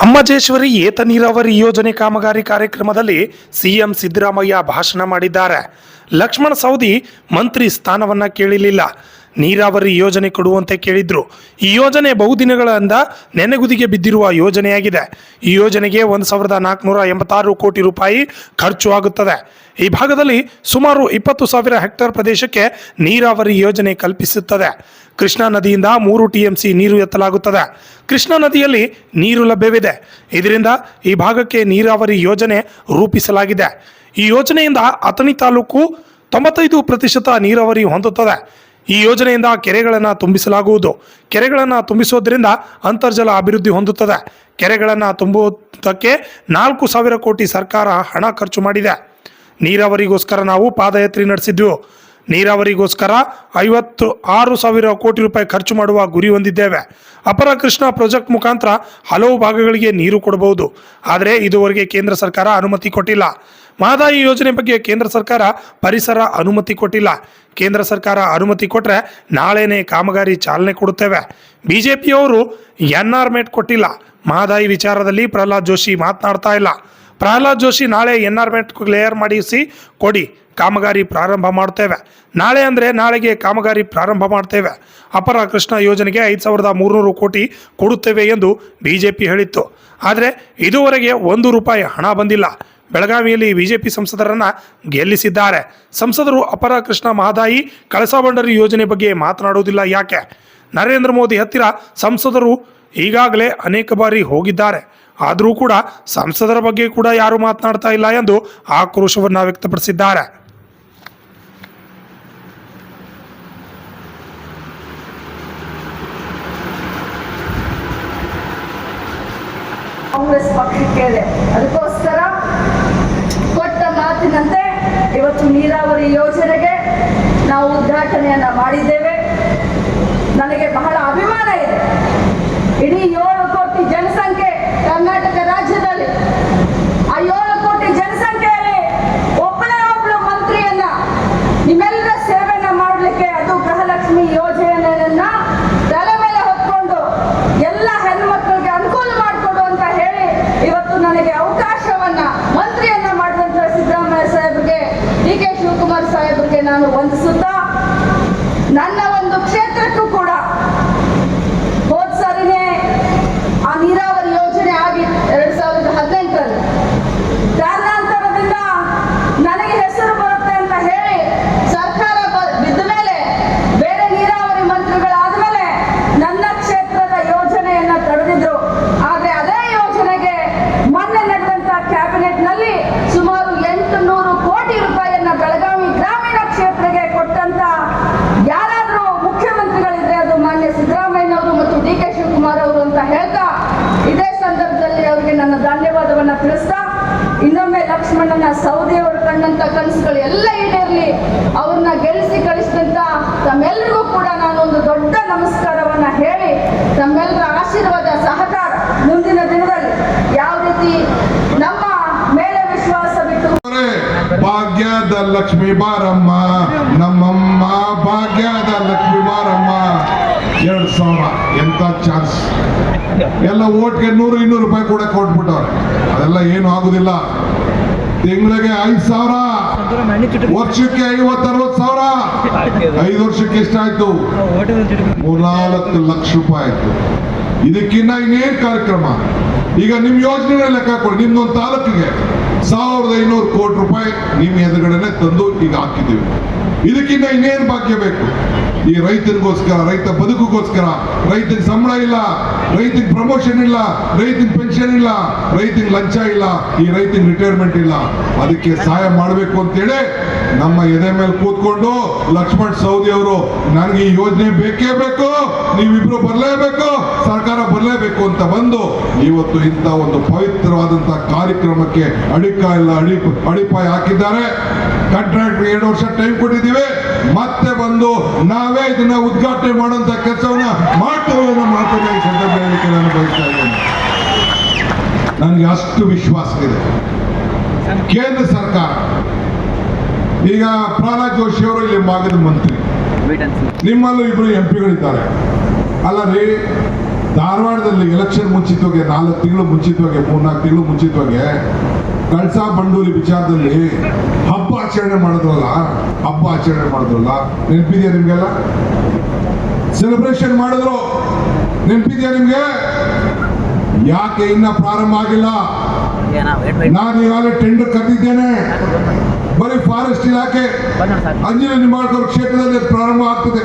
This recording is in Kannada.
ಅಮ್ಮಜೇಶ್ವರಿ ಏತ ನೀರಾವರಿ ಯೋಜನೆ ಕಾಮಗಾರಿ ಕಾರ್ಯಕ್ರಮದಲ್ಲಿ ಸಿಎಂ ಸಿದ್ದರಾಮಯ್ಯ ಭಾಷಣ ಮಾಡಿದ್ದಾರೆ. ಲಕ್ಷ್ಮಣ ಸವದಿ ಮಂತ್ರಿ ಸ್ಥಾನವನ್ನ ಕೇಳಲಿಲ್ಲ, ನೀರಾವರಿ ಯೋಜನೆ ಕೊಡುವಂತೆ ಕೇಳಿದ್ರು. ಈ ಯೋಜನೆ ಬಹುದಿನಗಳಿಂದ ನೆನೆಗುದಿಗೆ ಬಿದ್ದಿರುವ ಯೋಜನೆಯಾಗಿದೆ. ಈ ಯೋಜನೆಗೆ 1486 ಕೋಟಿ ರೂಪಾಯಿ ಖರ್ಚು ಆಗುತ್ತದೆ. ಈ ಭಾಗದಲ್ಲಿ ಸುಮಾರು 20,000 ಹೆಕ್ಟೇರ್ ಪ್ರದೇಶಕ್ಕೆ ನೀರಾವರಿ ಯೋಜನೆ ಕಲ್ಪಿಸುತ್ತದೆ. ಕೃಷ್ಣಾ ನದಿಯಿಂದ 3 TMC ನೀರು ಎತ್ತಲಾಗುತ್ತದೆ. ಕೃಷ್ಣಾ ನದಿಯಲ್ಲಿ ನೀರು ಲಭ್ಯವಿದೆ. ಇದರಿಂದ ಈ ಭಾಗಕ್ಕೆ ನೀರಾವರಿ ಯೋಜನೆ ರೂಪಿಸಲಾಗಿದೆ. ಈ ಯೋಜನೆಯಿಂದ ಅಥಣಿ ತಾಲೂಕು 95% ನೀರಾವರಿ ಹೊಂದುತ್ತದೆ. ಈ ಯೋಜನೆಯಿಂದ ಕೆರೆಗಳನ್ನು ತುಂಬಿಸಲಾಗುವುದು. ಕೆರೆಗಳನ್ನು ತುಂಬಿಸೋದ್ರಿಂದ ಅಂತರ್ಜಲ ಅಭಿವೃದ್ಧಿ ಹೊಂದುತ್ತದೆ. ಕೆರೆಗಳನ್ನು ತುಂಬುವುದಕ್ಕೆ 4,000 ಕೋಟಿ ಸರ್ಕಾರ ಹಣ ಖರ್ಚು ಮಾಡಿದೆ. ನೀರಾವರಿಗೋಸ್ಕರ ನಾವು ಪಾದಯಾತ್ರೆ ನಡೆಸಿದ್ವು. ನೀರಾವರಿಗೋಸ್ಕರ 56,000 ಕೋಟಿ ರೂಪಾಯಿ ಖರ್ಚು ಮಾಡುವ ಗುರಿ ಹೊಂದಿದ್ದೇವೆ. ಅಪರ ಕೃಷ್ಣಾ ಪ್ರಾಜೆಕ್ಟ್ ಮುಖಾಂತರ ಹಲವು ಭಾಗಗಳಿಗೆ ನೀರು ಕೊಡಬಹುದು. ಆದರೆ ಇದುವರೆಗೆ ಕೇಂದ್ರ ಸರ್ಕಾರ ಅನುಮತಿ ಕೊಟ್ಟಿಲ್ಲ. ಮಹದಾಯಿ ಯೋಜನೆ ಬಗ್ಗೆ ಕೇಂದ್ರ ಸರ್ಕಾರ ಪರಿಸರ ಅನುಮತಿ ಕೊಟ್ಟಿಲ್ಲ. ಕೇಂದ್ರ ಸರ್ಕಾರ ಅನುಮತಿ ಕೊಟ್ಟರೆ ನಾಳೆನೇ ಕಾಮಗಾರಿ ಚಾಲನೆ ಕೊಡುತ್ತೇವೆ. ಬಿಜೆಪಿಯವರು ಎನ್ಆರ್ಮೆಂಟ್ ಕೊಟ್ಟಿಲ್ಲ. ಮಹದಾಯಿ ವಿಚಾರದಲ್ಲಿ ಪ್ರಹ್ಲಾದ್ ಜೋಶಿ ಮಾತನಾಡ್ತಾ ಇಲ್ಲ. ಪ್ರಹ್ಲಾದ್ ಜೋಶಿ ನಾಳೆ ಎನ್ಆರ್ಮೆಂಟ್ ಕ್ಲಿಯರ್ ಮಾಡಿಸಿ ಕೊಡಿ, ಕಾಮಗಾರಿ ಪ್ರಾರಂಭ ಮಾಡ್ತೇವೆ. ನಾಳೆ ಅಂದರೆ ನಾಳೆಗೆ ಕಾಮಗಾರಿ ಪ್ರಾರಂಭ ಮಾಡ್ತೇವೆ. ಅಪರ ಕೃಷ್ಣಾ ಯೋಜನೆಗೆ 5,300 ಕೋಟಿ ಕೊಡುತ್ತೇವೆ ಎಂದು ಬಿಜೆಪಿ ಹೇಳಿತ್ತು. ಆದರೆ ಇದುವರೆಗೆ 1 ರೂಪಾಯಿ ಹಣ ಬಂದಿಲ್ಲ. ಬೆಳಗಾವಿಯಲ್ಲಿ ಬಿಜೆಪಿ ಸಂಸದರನ್ನು ಗೆಲ್ಲಿಸಿದ್ದಾರೆ. ಸಂಸದರು ಅಪರ ಕೃಷ್ಣಾ ಮಹದಾಯಿ ಕಳಸಾ ಬಂಡೂರಿ ಯೋಜನೆ ಬಗ್ಗೆ ಮಾತನಾಡುವುದಿಲ್ಲ ಯಾಕೆ? ನರೇಂದ್ರ ಮೋದಿ ಹತ್ತಿರ ಸಂಸದರು ಈಗಾಗಲೇ ಅನೇಕ ಬಾರಿ ಹೋಗಿದ್ದಾರೆ. ಆದರೂ ಕೂಡ ಸಂಸದರ ಬಗ್ಗೆ ಕೂಡ ಯಾರು ಮಾತನಾಡ್ತಾ ಇಲ್ಲ ಎಂದು ಆಕ್ರೋಶವನ್ನು ವ್ಯಕ್ತಪಡಿಸಿದ್ದಾರೆ. ಕಾಂಗ್ರೆಸ್ ಪಕ್ಷಕ್ಕೆ ಇದೆ. ಅದಕ್ಕೋಸ್ಕರ ಕೊಟ್ಟ ಮಾತಿನಂತೆ ಇವತ್ತು ನೀರಾವರಿ ಯೋಜನೆಗೆ ನಾವು ಉದ್ಘಾಟನೆಯನ್ನ ಮಾಡಿದ್ದೇವೆ. ನನಗೆ ಬಹಳ ಅಭಿಮಾನ ಇದೆ. ಇಡೀ 7 ಕೋಟಿ ಜನಸಂಖ್ಯೆ ಕರ್ನಾಟಕ ರಾಜ್ಯದಲ್ಲಿ, ಆ 7 ಕೋಟಿ ಜನಸಂಖ್ಯೆಯಲ್ಲಿ ಒಬ್ಬನೇ ಒಬ್ಬಳು ಮಂತ್ರಿಯನ್ನ ನಿಮ್ಮೆಲ್ಲರ ಸೇವೆಯನ್ನ ಮಾಡಲಿಕ್ಕೆ, ಅದು ಗೃಹಲಕ್ಷ್ಮಿ ಯೋಜನೆಯನ್ನ ತಲೆ ಮೇಲೆ ಹೊತ್ಕೊಂಡು ಎಲ್ಲ ಹೆಣ್ಮಕ್ಳಿಗೆ ಅನುಕೂಲ ಮಾಡಿಕೊಡು ಅಂತ ಹೇಳಿ ಇವತ್ತು ನನಗೆ ಅವಕಾಶವನ್ನ ಮಂತ್ರಿಯನ್ನ ಮಾಡಿದಂತ ಸಿದ್ದರಾಮಯ್ಯ ಸಾಹೇಬ್ರಿಗೆ, DK ಶಿವಕುಮಾರ್ ಸಾಹೇಬ್ರಿಗೆ ನಾನು ವಂದಿಸುತ್ತಾ, ನನ್ನ ಒಂದು ಕ್ಷೇತ್ರಕ್ಕೂ ಕೂಡ ಹೋದ ಸಾರಿನೇ ಆ ನೀರಾವರಿ ಯೋಜನೆ ಆಗಿ 2018ರಲ್ಲಿ ಕಾರಣಾಂತರದಿಂದ ನನಗೆ ಹೆಸರು ಬರುತ್ತೆ ಅಂತ ಹೇಳಿ ಸರ್ಕಾರ ಬಿದ್ದ ಮೇಲೆ, ಬೇರೆ ನೀರಾವರಿ ಮಂತ್ರಿಗಳಾದ ಮೇಲೆ ನನ್ನ ಕ್ಷೇತ್ರದ ಯೋಜನೆಯನ್ನ ತಡೆದಿದ್ರು. ಆದ್ರೆ ಅದೇ ಯೋಜನೆಗೆ ಮೊನ್ನೆ ನಡೆದಂತ ಕ್ಯಾಬಿನೆಟ್ ನಲ್ಲಿ ಸುಮಾರು 800 ಕೋಟಿ ರೂಪಾಯಿಯನ್ನ ಬೆಳಗಾವಿ ಗ್ರಾಮೀಣ ಕ್ಷೇತ್ರಕ್ಕೆ ಕೊಟ್ಟಂತ ಯಾರಾದ್ರೂ ಮುಖ್ಯಮಂತ್ರಿಗಳಿದ್ರೆ ಅದು ಮಾನ್ಯ ಸಿದ್ದರಾಮಯ್ಯನವರು ಮತ್ತು DK ಶಿವಕುಮಾರ್ ಅವರು ಅಂತ ಹೇಳ್ತಾ, ಇದೇ ಸಂದರ್ಭದಲ್ಲಿ ಅವರಿಗೆ ನನ್ನ ಧನ್ಯವಾದವನ್ನ ತಿಳಿಸ್ತಾ, ಇನ್ನೊಮ್ಮೆ ಲಕ್ಷ್ಮಣನ ಸವದಿ ಅವರು ಕಂಡಂತ ಕನಸುಗಳು ಎಲ್ಲ ಈಡೇರಲಿ, ಅವ್ರನ್ನ ಗೆಲ್ಲಿಸಿ ಕಳಿಸಿದಂತ ತಮ್ಮೆಲ್ಲರಿಗೂ ಕೂಡ ನಾನು ಒಂದು ದೊಡ್ಡ ನಮಸ್ಕಾರವನ್ನ ಹೇಳಿ, ತಮ್ಮೆಲ್ಲರ ಆಶೀರ್ವಾದ ಸಹಕಾರ ಮುಂದಿನ ದಿನದಲ್ಲಿ ಯಾವ ರೀತಿ ನಮ್ಮ ಮೇಲೆ ವಿಶ್ವಾಸ ಬಿಟ್ಟು ಭಾಗ್ಯದ ಲಕ್ಷ್ಮಿ ಬಾರಮ್ಮ, ನಮ್ಮಮ್ಮ ಭಾಗ್ಯದ ಲಕ್ಷ್ಮಿ ಬಾರಮ್ಮ. 2,000 ಎಂತ ಚಾನ್ಸ್! ಎಲ್ಲ ಓಟ್ಗೆ 100-200 ರೂಪಾಯಿ ಕೂಡ ಕೊಟ್ಬಿಟ್ಟವ್ರೆ. ಅದೆಲ್ಲ ಏನು ಆಗುದಿಲ್ಲ. ತಿಂಗಳಿಗೆ 5,000, ವರ್ಷಕ್ಕೆ 50-60,000. 5 ವರ್ಷಕ್ಕೆ ಎಷ್ಟಾಯ್ತು? 3-4 ಲಕ್ಷ ರೂಪಾಯಿ ಆಯ್ತು. ಇದಕ್ಕಿನ್ನ ಇನ್ನೇನ್ ಕಾರ್ಯಕ್ರಮ? ಈಗ ನಿಮ್ ಯೋಜನೆ ಲೆಕ್ಕ ಕೊಡಿ. ನಿಮ್ದೊಂದು ತಾಲೂಕಿಗೆ 1,500 ಕೋಟಿ ರೂಪಾಯಿ ನಿಮ್ಮ ಎದುರುಗಡೆನೆ ತಂದು ಈಗ ಹಾಕಿದ್ದೀವಿ. ಇದಕ್ಕಿಂತ ಇನ್ನೇನು ಭಾಗ್ಯ ಬೇಕು? ಈ ರೈತರಿಗೋಸ್ಕರ, ರೈತ ಬದುಕಿಗೋಸ್ಕರ, ರೈತನ ಸಂಬಳ ಇಲ್ಲ, ರೈತನ ಪ್ರಮೋಷನ್ ಇಲ್ಲ, ರೈತನ ಪೆನ್ಷನ್ ಇಲ್ಲ, ರೈತನ ಲಂಚ ಇಲ್ಲ, ಈ ರೈತನ ರಿಟೈರ್ಮೆಂಟ್ ಇಲ್ಲ. ಅದಕ್ಕೆ ಸಹಾಯ ಮಾಡಬೇಕು ಅಂತೇಳಿ ನಮ್ಮ ಎದೆ ಮೇಲೆ ಕೂತ್ಕೊಂಡು ಲಕ್ಷ್ಮಣ್ ಸವದಿ ಅವರು ನನಗೆ ಈ ಯೋಜನೆ ಬೇಕೇ ಬೇಕು, ನೀವಿಬ್ರು ಬರಲೇಬೇಕು, ಸರ್ಕಾರ ಬರಲೇಬೇಕು ಅಂತ ಬಂದು ಇವತ್ತು ಇಂಥ ಒಂದು ಪವಿತ್ರವಾದಂತಹ ಕಾರ್ಯಕ್ರಮಕ್ಕೆ ಅಡಿಪಾಯ ಹಾಕಿದ್ದಾರೆ. ಕಾಂಟ್ರಾಕ್ಟ್ 2 ವರ್ಷ ಟೈಮ್ ಕೊಟ್ಟಿದ್ದೀವಿ. ಮತ್ತೆ ಬಂದು ನಾವೇ ಇದನ್ನ ಉದ್ಘಾಟನೆ ಮಾಡುವಂತ ಕೆಲಸವನ್ನ ಮಾಡ್ತೇವೆ ಅನ್ನೋ ಮಾತನ್ನ ಈ ಸಂದರ್ಭದಲ್ಲಿ ನಾನು ಬಯಸ್ತಾ ಇದ್ದೇನೆ. ನನಗೆ ಅಷ್ಟು ವಿಶ್ವಾಸ ಇದೆ. ಕೇಂದ್ರ ಸರ್ಕಾರ ಈಗ ಪ್ರಹ್ಲಾದ್ ಜೋಶಿ ಅವರು ಇಲ್ಲಿ ಭಾಗದ ಮಂತ್ರಿ, ನಿಮ್ಮಲ್ಲೂ 2 MP ಗಳಿದ್ದಾರೆ ಅಲ್ಲ ರೀ. ಧಾರವಾಡದಲ್ಲಿ ಎಲೆಕ್ಷನ್ ಮುಂಚಿತವಾಗಿ 4 ತಿಂಗಳು ಮುಂಚಿತವಾಗಿ 3-4 ತಿಂಗಳು ಮುಂಚಿತವಾಗಿ ಕಳಸಾ ಬಂಡೂರಿ ವಿಚಾರದಲ್ಲಿ ಹಬ್ಬ ಆಚರಣೆ ಮಾಡಿದ್ರಲ್ಲ ನೆನಪಿದೆಯಾ ನಿಮ್ಗೆಲ್ಲ? ಸೆಲೆಬ್ರೇಷನ್ ಮಾಡಿದ್ರು, ನೆನಪಿದೆಯಾ ನಿಮ್ಗೆ? ಯಾಕೆ ಇನ್ನ ಪ್ರಾರಂಭ ಆಗಿಲ್ಲ? ನಾನು ಈಗಾಗಲೇ ಟೆಂಡರ್ ಕರೆದಿದ್ದೇನೆ. ಬರೀ ಫಾರೆಸ್ಟ್ ಇಲಾಖೆ ಅಂಜಲಿ ನಿಂಬಾಳ್ಕರ್ ಕ್ಷೇತ್ರದಲ್ಲಿ ಪ್ರಾರಂಭ ಆಗ್ತದೆ.